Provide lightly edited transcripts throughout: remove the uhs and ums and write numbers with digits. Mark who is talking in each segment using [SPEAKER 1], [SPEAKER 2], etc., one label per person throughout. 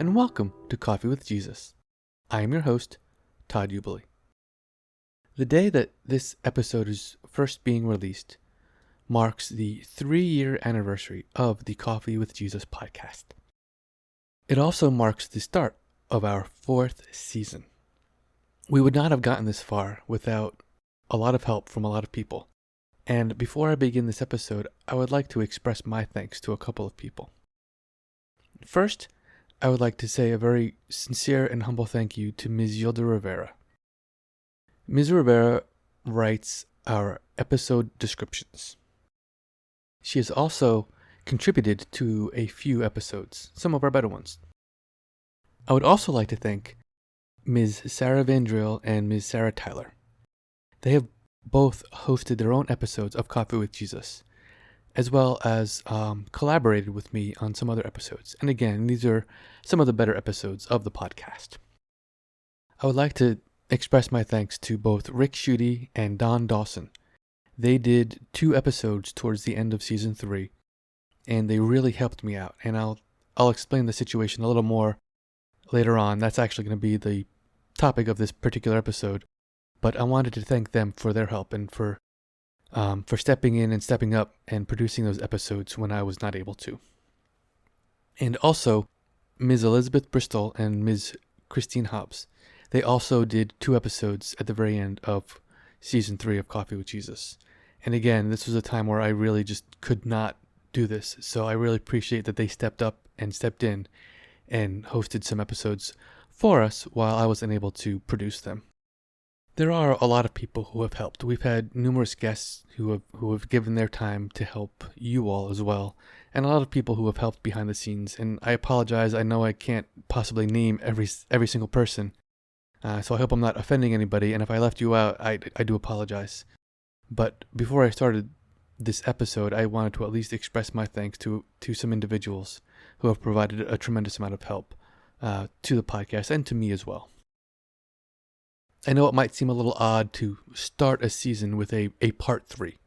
[SPEAKER 1] and welcome to Coffee with Jesus. I am your host, Todd. The day that this episode is first being released marks the 3-year anniversary of the Coffee with Jesus podcast. It also marks the start of our 4th season. We would not have gotten this far without a lot of help from a lot of people. And before I begin this episode, I would like to express my thanks to a couple of people. First, I would like to say a very sincere and humble thank you to Ms. Yilda Rivera. Ms. Rivera writes our episode descriptions. She has also contributed to a few episodes, some of our better ones. I would also like to thank Ms. Sarah Vandriel and Ms. Sarah Tyler. They have both hosted their own episodes of Coffee with Jesus, as well as collaborated with me on some other episodes. And again, these are some of the better episodes of the podcast. I would like to express my thanks to both Rick Schutte and Don Dawson. They did 2 episodes towards the end of season 3, and they really helped me out. And I'll explain the situation a little more later on. That's actually going to be the topic of this particular episode. But I wanted to thank them for their help and for stepping in and stepping up and producing those episodes when I was not able to. And also, Ms. Elizabeth Bristol and Ms. Christine Hobbs. They also did 2 episodes at the very end of season 3 of Coffee with Jesus. And again, this was a time where I really just could not do this. So I really appreciate that they stepped up and stepped in and hosted some episodes for us while I was unable to produce them. There are a lot of people who have helped. We've had numerous guests who have given their time to help you all as well, and a lot of people who have helped behind the scenes. And I apologize. I know I can't possibly name every single person, so I hope I'm not offending anybody. And if I left you out, I do apologize. But before I started this episode, I wanted to at least express my thanks to some individuals who have provided a tremendous amount of help to the podcast and to me as well. I know it might seem a little odd to start a season with a part 3.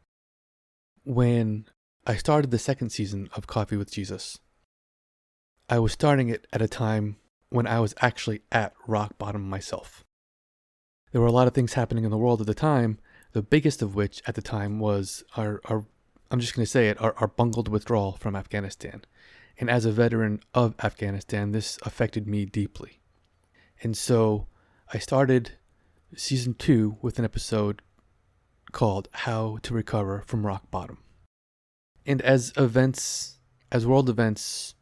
[SPEAKER 1] When I started the 2nd season of Coffee with Jesus, I was starting it at a time when I was actually at rock bottom myself. There were a lot of things happening in the world at the time, the biggest of which at the time was our bungled withdrawal from Afghanistan. And as a veteran of Afghanistan, this affected me deeply. And so I started Season 2 with an episode called How to Recover from Rock Bottom. And as world events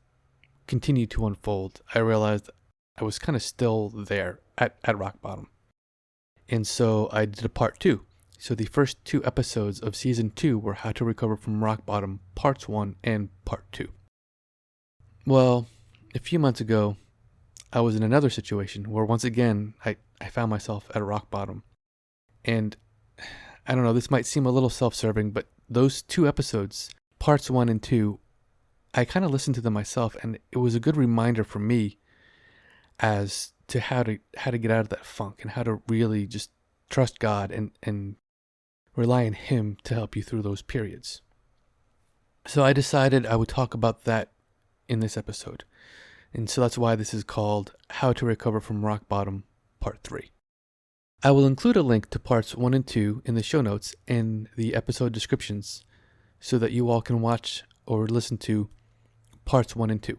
[SPEAKER 1] continued to unfold, I realized I was kind of still there at rock bottom. And so I did a part 2. So the first 2 episodes of Season 2 were How to Recover from Rock Bottom, Parts 1 and Part 2. Well, a few months ago, I was in another situation where once again, I found myself at a rock bottom. And I don't know, this might seem a little self-serving, but those 2 episodes, parts 1 and 2, I kind of listened to them myself, and it was a good reminder for me as to how to get out of that funk and how to really just trust God and rely on Him to help you through those periods. So I decided I would talk about that in this episode. And so that's why this is called How to Recover from Rock Bottom, Part 3. I will include a link to Parts 1 and 2 in the show notes and the episode descriptions so that you all can watch or listen to Parts 1 and 2.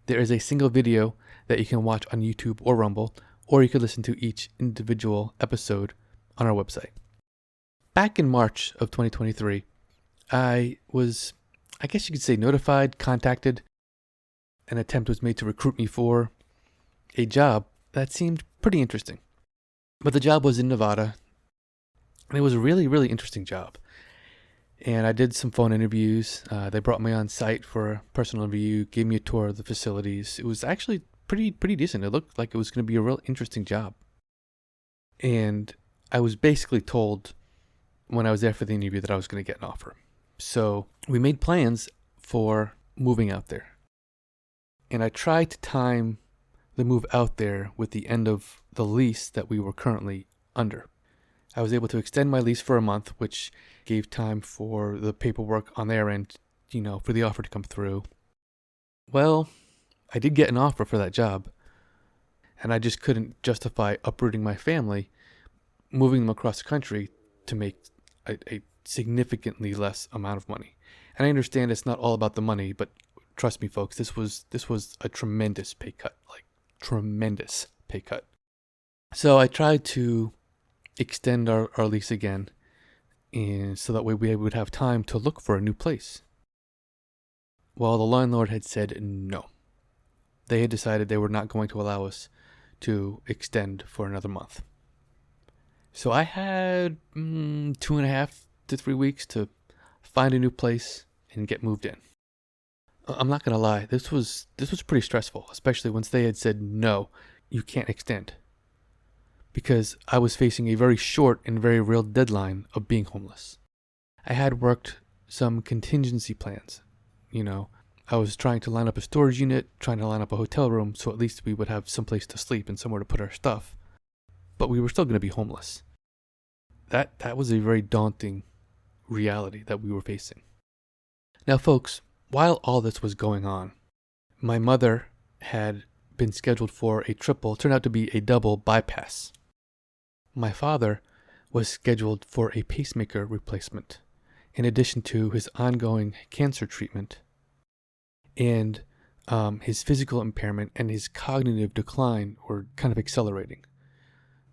[SPEAKER 1] There is a single video that you can watch on YouTube or Rumble, or you could listen to each individual episode on our website. Back in March of 2023, I was, I guess you could say, contacted. An attempt was made to recruit me for a job that seemed pretty interesting. But the job was in Nevada, and it was a really, really interesting job. And I did some phone interviews. They brought me on site for a personal interview, gave me a tour of the facilities. It was actually pretty decent. It looked like it was going to be a real interesting job. And I was basically told when I was there for the interview that I was going to get an offer. So we made plans for moving out there. And I tried to time the move out there with the end of the lease that we were currently under. I was able to extend my lease for a month, which gave time for the paperwork on their end, for the offer to come through. Well, I did get an offer for that job, and I just couldn't justify uprooting my family, moving them across the country to make a significantly less amount of money. And I understand it's not all about the money, but trust me, folks, this was a tremendous pay cut, like tremendous pay cut. So I tried to extend our lease again, and so that way we would have time to look for a new place. Well, the landlord had said no. They had decided they were not going to allow us to extend for another month. So I had 2.5 to 3 weeks to find a new place and get moved in. I'm not going to lie, this was pretty stressful, especially once they had said no, you can't extend. Because I was facing a very short and very real deadline of being homeless. I had worked some contingency plans. I was trying to line up a storage unit, trying to line up a hotel room, so at least we would have someplace to sleep and somewhere to put our stuff. But we were still going to be homeless. That was a very daunting reality that we were facing. Now, folks, while all this was going on, my mother had been scheduled for a triple, turned out to be a double bypass. My father was scheduled for a pacemaker replacement, in addition to his ongoing cancer treatment and his physical impairment and his cognitive decline were kind of accelerating.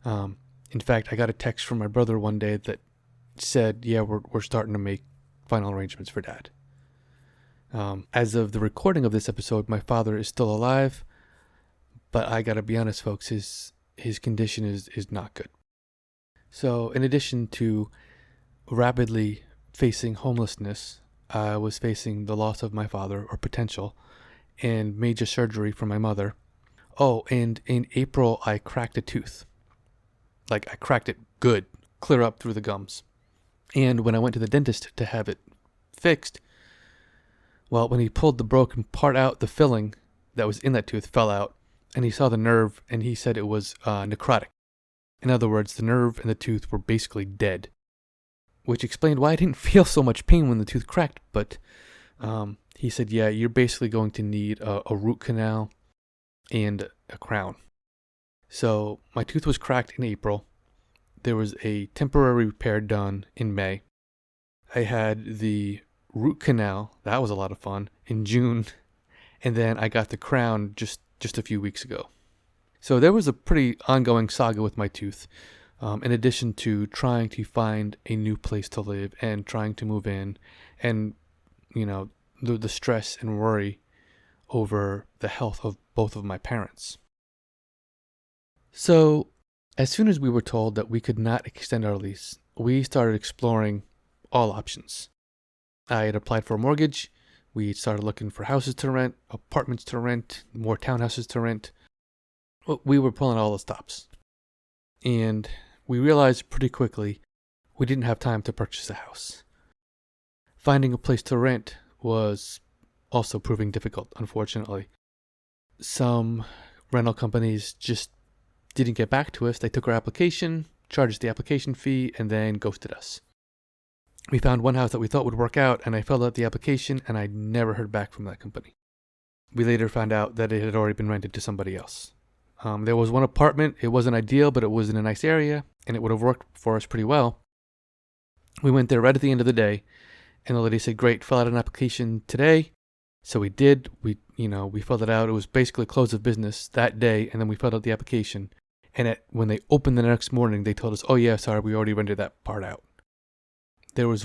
[SPEAKER 1] In fact, I got a text from my brother one day that said, yeah, we're starting to make final arrangements for Dad. As of the recording of this episode, my father is still alive, but I gotta be honest, folks, his condition is not good. So in addition to rapidly facing homelessness, I was facing the loss of my father, or potential, and major surgery for my mother. Oh, and in April, I cracked a tooth. Like, I cracked it good, clear up through the gums. And when I went to the dentist to have it fixed, well, when he pulled the broken part out, the filling that was in that tooth fell out, and he saw the nerve, and he said it was necrotic. In other words, the nerve and the tooth were basically dead, which explained why I didn't feel so much pain when the tooth cracked. But he said, yeah, you're basically going to need a root canal and a crown. So my tooth was cracked in April. There was a temporary repair done in May. I had the root canal, that was a lot of fun, in June. And then I got the crown just a few weeks ago. So there was a pretty ongoing saga with my tooth, in addition to trying to find a new place to live and trying to move in, and, the stress and worry over the health of both of my parents. So as soon as we were told that we could not extend our lease, we started exploring all options. I had applied for a mortgage. We started looking for houses to rent, apartments to rent, more townhouses to rent. We were pulling all the stops. And we realized pretty quickly we didn't have time to purchase a house. Finding a place to rent was also proving difficult, unfortunately. Some rental companies just didn't get back to us. They took our application, charged us the application fee, and then ghosted us. We found one house that we thought would work out, and I filled out the application, and I never heard back from that company. We later found out that it had already been rented to somebody else. There was one apartment. It wasn't ideal, but it was in a nice area, and it would have worked for us pretty well. We went there right at the end of the day, and the lady said, great, fill out an application today. So we did. We filled it out. It was basically close of business that day, and then we filled out the application. And when they opened the next morning, they told us, oh yeah, sorry, we already rented that part out. There was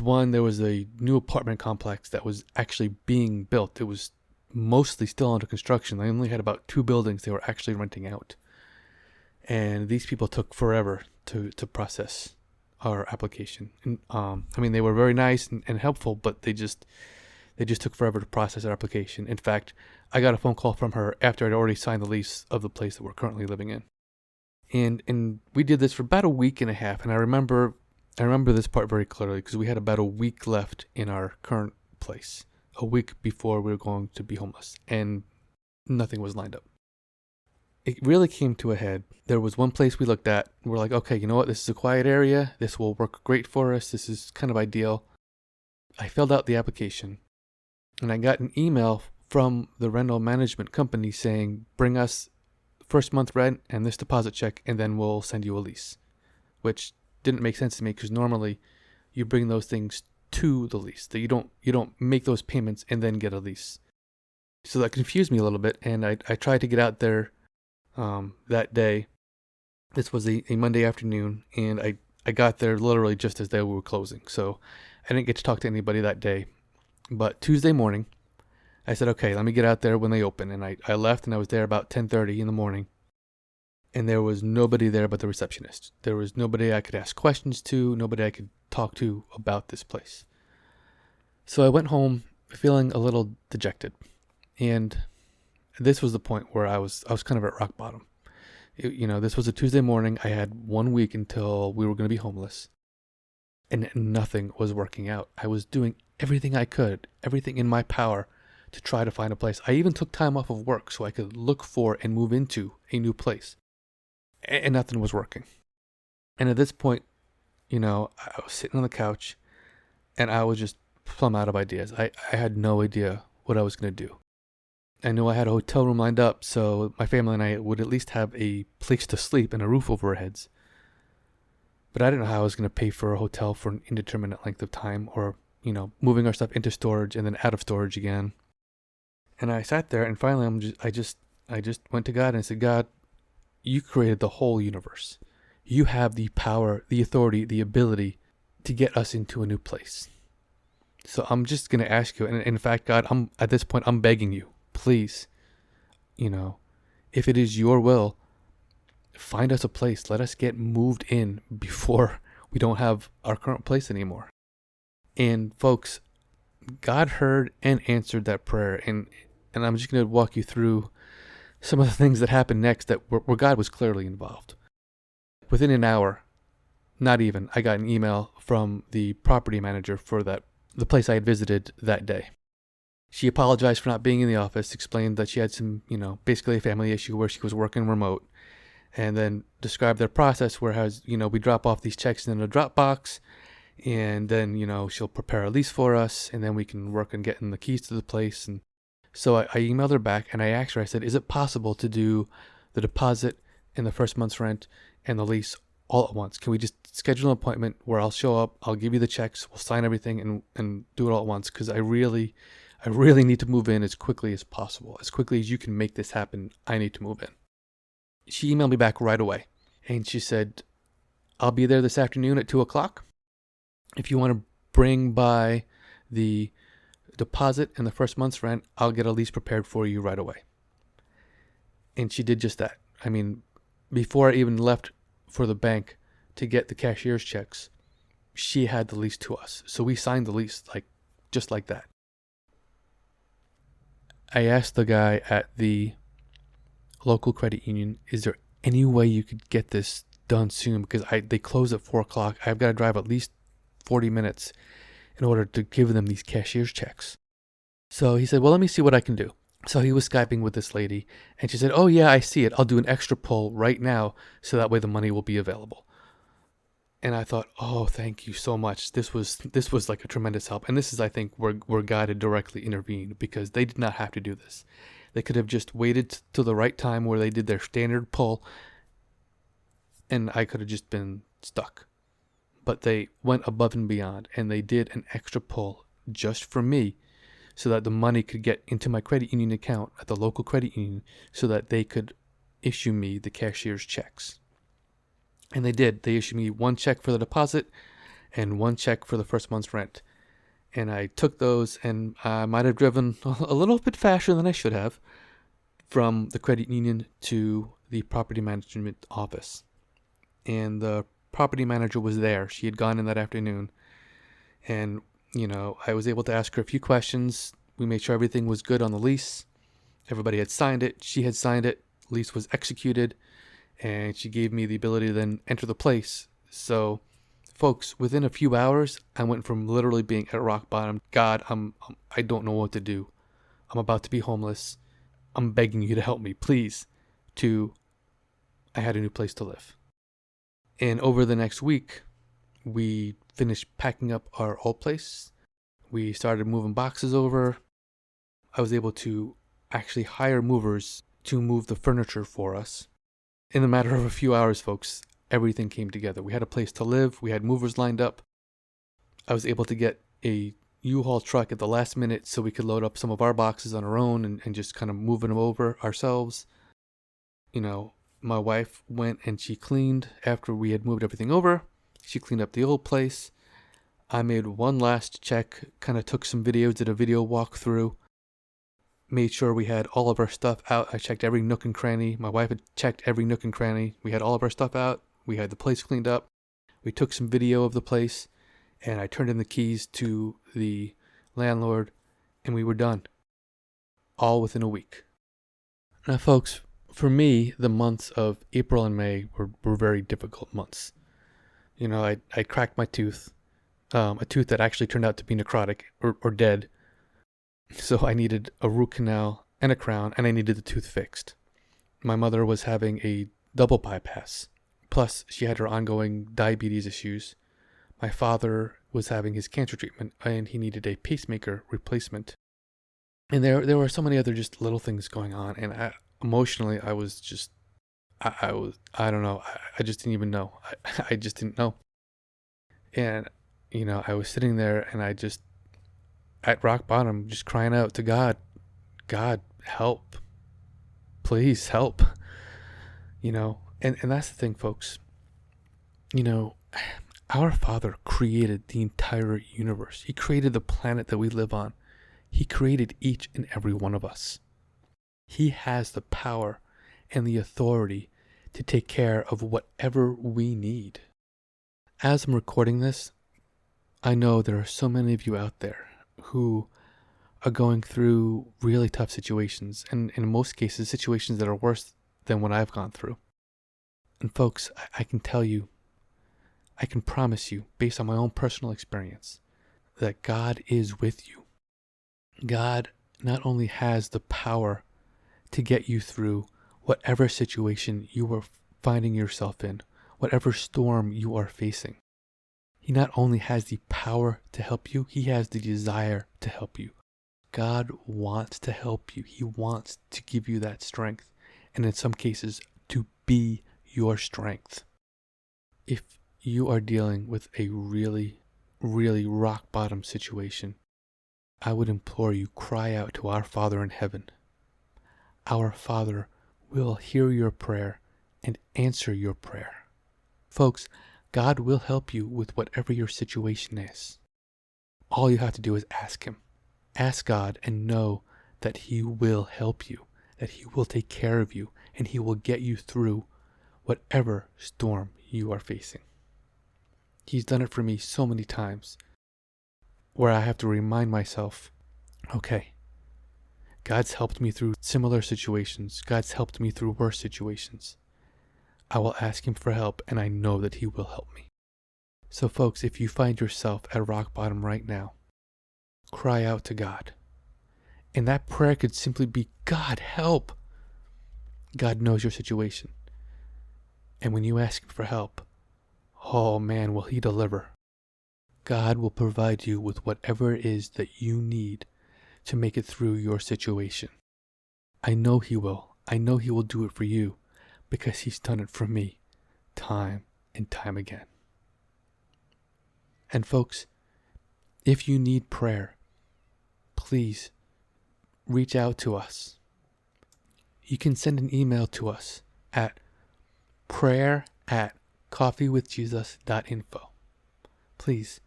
[SPEAKER 1] a new apartment complex that was actually being built. It was mostly still under construction. They only had about 2 buildings they were actually renting out. And these people took forever to process our application. And, they were very nice and helpful, but they just took forever to process our application. In fact, I got a phone call from her after I'd already signed the lease of the place that we're currently living in. And we did this for about a week and a half. And I remember this part very clearly because we had about a week left in our current place, a week before we were going to be homeless, and nothing was lined up. It really came to a head. There was one place we looked at. We're like, okay, you know what? This is a quiet area. This will work great for us. This is kind of ideal. I filled out the application, and I got an email from the rental management company saying, bring us first month rent and this deposit check, and then we'll send you a lease, which didn't make sense to me because normally you bring those things to the lease. That you don't make those payments and then get a lease. So that confused me a little bit, and I tried to get out there that day. This was a Monday afternoon, and I got there literally just as they were closing. So I didn't get to talk to anybody that day. But Tuesday morning, I said, okay, let me get out there when they open. And I left, and I was there about 10:30 in the morning. And there was nobody there but the receptionist. There was nobody I could ask questions to, nobody I could talk to about this place. So I went home feeling a little dejected. And this was the point where I was kind of at rock bottom. This was a Tuesday morning. I had 1 week until we were going to be homeless. And nothing was working out. I was doing everything I could, everything in my power to try to find a place. I even took time off of work so I could look for and move into a new place. And nothing was working. And at this point, I was sitting on the couch and I was just plumb out of ideas. I had no idea what I was going to do. I knew I had a hotel room lined up, so my family and I would at least have a place to sleep and a roof over our heads. But I didn't know how I was going to pay for a hotel for an indeterminate length of time, or, moving our stuff into storage and then out of storage again. And I sat there, and finally I just went to God and I said, God, you created the whole universe. You have the power, the authority, the ability to get us into a new place. So I'm just going to ask you, and in fact, God, at this point, I'm begging you, please, if it is your will, find us a place. Let us get moved in before we don't have our current place anymore. And folks, God heard and answered that prayer. And I'm just going to walk you through some of the things that happened next where God was clearly involved. Within an hour, not even, I got an email from the property manager for the place I had visited that day. She apologized for not being in the office, explained that she had some, basically a family issue where she was working remote, and then described their process whereas, we drop off these checks in a drop box, and then, she'll prepare a lease for us, and then we can work on getting the keys to the place. And so I emailed her back, and I asked her, I said, is it possible to do the deposit and the first month's rent and the lease all at once? Can we just schedule an appointment where I'll show up, I'll give you the checks, we'll sign everything and do it all at once? Because I really need to move in as quickly as possible. As quickly as you can make this happen, I need to move in. She emailed me back right away, and she said, I'll be there this afternoon at 2:00. If you want to bring by the deposit and the first month's rent, I'll get a lease prepared for you right away. And she did just that. I mean, before I even left for the bank to get the cashier's checks, she had the lease to us. So we signed the lease just like that. I asked the guy at the local credit union, is there any way you could get this done soon? Because they close at 4:00. I've got to drive at least 40 minutes in order to give them these cashier's checks. So he said, well, let me see what I can do. So he was Skyping with this lady, and she said, oh yeah, I see it. I'll do an extra pull right now so that way the money will be available. And I thought, oh, thank you so much. This was like a tremendous help. And this is, I think, where God had directly intervened, because they did not have to do this. They could have just waited till the right time where they did their standard pull, and I could have just been stuck. But they went above and beyond, and they did an extra pull just for me so that the money could get into my credit union account at the local credit union so that they could issue me the cashier's checks. And they did. They issued me one check for the deposit and one check for the first month's rent. And I took those, and I might have driven a little bit faster than I should have from the credit union to the property management office. And the property manager was there. She had gone in that afternoon. And, I was able to ask her a few questions. We made sure everything was good on the lease. Everybody had signed it. She had signed it. Lease was executed. And she gave me the ability to then enter the place. So, folks, within a few hours, I went from literally being at rock bottom. God, I don't know what to do. I'm about to be homeless. I'm begging you to help me, please. To, I had a new place to live. And over the next week, we finished packing up our old place. We started moving boxes over. I was able to actually hire movers to move the furniture for us. In a matter of a few hours, folks, everything came together. We had a place to live. We had movers lined up. I was able to get a U-Haul truck at the last minute so we could load up some of our boxes on our own and just kind of moving them over ourselves. My wife went and she cleaned after we had moved everything over. She cleaned up the old place. I made one last check, kind of took some videos, did a video walkthrough, made sure we had all of our stuff out. I checked every nook and cranny. My wife had checked every nook and cranny. We had all of our stuff out. We had the place cleaned up. We took some video of the place, and I turned in the keys to the landlord, and we were done. All within a week. Now, folks, for me, the months of April and May were very difficult months. I cracked my tooth, a tooth that actually turned out to be necrotic or dead. So I needed a root canal and a crown, and I needed the tooth fixed. My mother was having a double bypass. Plus, she had her ongoing diabetes issues. My father was having his cancer treatment, and he needed a pacemaker replacement. And there were so many other just little things going on, and emotionally, I was just, I don't know, I just didn't even know. I just didn't know. And, I was sitting there, and I just, at rock bottom, just crying out to God, help. Please help. And that's the thing, folks. Our Father created the entire universe. He created the planet that we live on. He created each and every one of us. He has the power and the authority to take care of whatever we need. As I'm recording this, I know there are so many of you out there who are going through really tough situations, and in most cases, situations that are worse than what I've gone through. And folks, I can tell you, I can promise you, based on my own personal experience, that God is with you. God not only has the power to get you through whatever situation you are finding yourself in, whatever storm you are facing. He not only has the power to help you, he has the desire to help you. God wants to help you. He wants to give you that strength, and in some cases, to be your strength. If you are dealing with a really, really rock bottom situation, I would implore you, cry out to our Father in heaven. Our Father will hear your prayer and answer your prayer. Folks, God will help you with whatever your situation is. All you have to do is ask him. Ask God and know that he will help you, that he will take care of you, and he will get you through whatever storm you are facing. He's done it for me so many times where I have to remind myself, okay, God's helped me through similar situations. God's helped me through worse situations. I will ask him for help, and I know that he will help me. So folks, if you find yourself at rock bottom right now, cry out to God. And that prayer could simply be, God, help. God knows your situation. And when you ask him for help, oh man, will he deliver. God will provide you with whatever it is that you need to make it through your situation. I know he will. I know he will do it for you because he's done it for me time and time again. And folks, if you need prayer, please reach out to us. You can send an email to us at prayer@coffeewithjesus.info. Please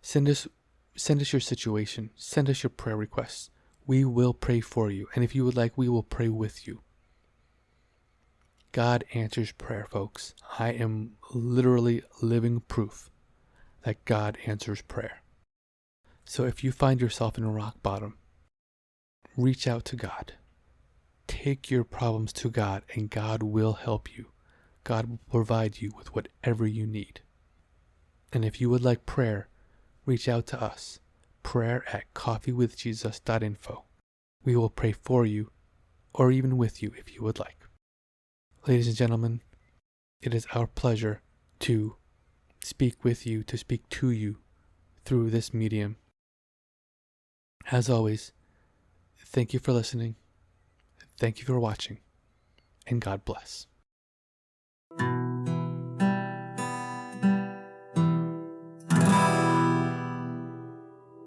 [SPEAKER 1] send us your situation. Send us your prayer requests. We will pray for you. And if you would like, we will pray with you. God answers prayer, folks. I am literally living proof that God answers prayer. So if you find yourself in a rock bottom, reach out to God. Take your problems to God, and God will help you. God will provide you with whatever you need. And if you would like prayer, reach out to us. prayer@coffeewithjesus.info. We will pray for you, or even with you if you would like. Ladies and gentlemen, it is our pleasure to speak with you, to speak to you through this medium. As always, Thank you for listening. Thank you for watching. And God bless.